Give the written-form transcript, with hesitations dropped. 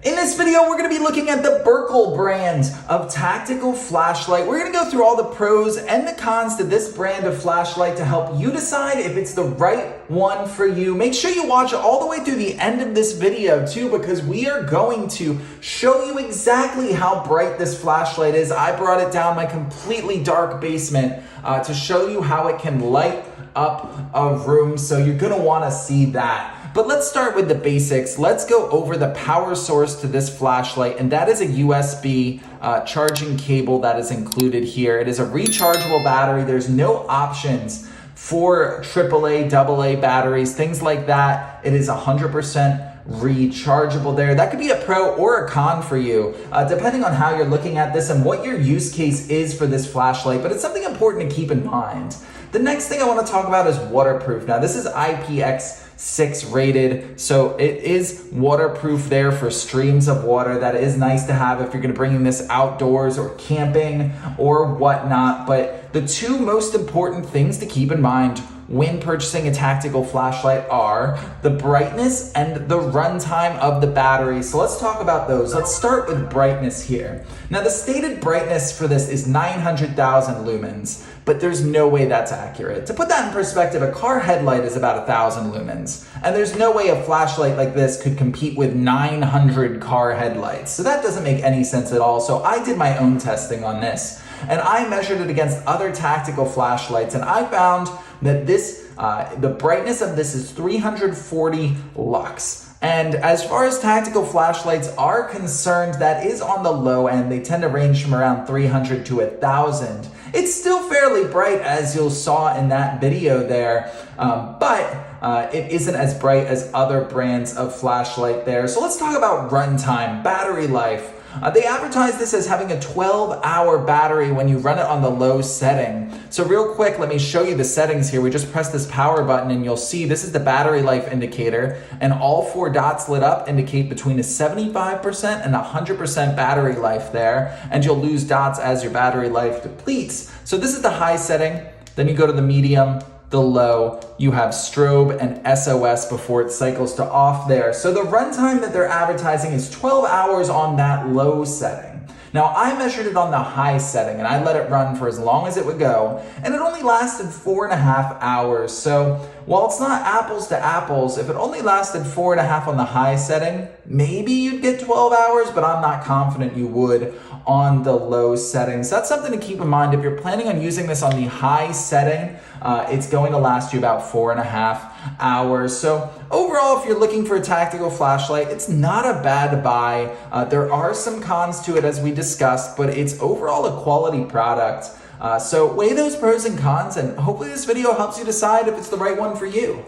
In this video, we're going to be looking at the BERCOL brand of tactical flashlight. We're going to go through all the pros and the cons to this brand of flashlight to help you decide if it's the right one for you. Make sure you watch all the way through the end of this video too, because we are going to show you exactly how bright this flashlight is. I brought it down my completely dark basement to show you how it can light up a room, so you're going to want to see that. But let's start with the basics. Let's go over the power source to this flashlight, and that is a USB charging cable that is included here. It is a rechargeable battery. There's no options for AAA, AA batteries, things like that. It is 100% rechargeable there. That could be a pro or a con for you, depending on how you're looking at this and what your use case is for this flashlight, but it's something important to keep in mind. The next thing I want to talk about is waterproof. Now, this is IPX6 rated, so it is waterproof there for streams of water. That is nice to have if you're going to bring this outdoors or camping or whatnot. But the two most important things to keep in mind when purchasing a tactical flashlight are the brightness and the runtime of the battery. So let's talk about those. Let's start with brightness here. Now, the stated brightness for this is 900,000 lumens, but there's no way that's accurate. To put that in perspective, a car headlight is about 1,000 lumens, and there's no way a flashlight like this could compete with 900 car headlights. So that doesn't make any sense at all. So I did my own testing on this, and I measured it against other tactical flashlights, and I found that the brightness of this is 340 lux. And as far as tactical flashlights are concerned, that is on the low end. They tend to range from around 300 to 1,000. It's still fairly bright, as you saw in that video there, but it isn't as bright as other brands of flashlight there. So let's talk about runtime, battery life. They advertise this as having a 12-hour battery when you run it on the low setting. So real quick, let me show you the settings here. We just press this power button and you'll see this is the battery life indicator, and all four dots lit up indicate between a 75% and 100% battery life there, and you'll lose dots as your battery life depletes. So this is the high setting, then you go to the medium, the low, you have strobe and SOS before it cycles to off there. So the runtime that they're advertising is 12 hours on that low setting. Now, I measured it on the high setting and I let it run for as long as it would go, and it only lasted 4.5 hours. So while it's not apples to apples, if it only lasted 4.5 on the high setting, maybe you'd get 12 hours, but I'm not confident you would on the low settings. That's something to keep in mind. If you're planning on using this on the high setting, it's going to last you about 4.5 hours. So overall, if you're looking for a tactical flashlight, it's not a bad buy. There are some cons to it, as we discussed, but it's overall a quality product. So weigh those pros and cons, and hopefully this video helps you decide if it's the right one for you.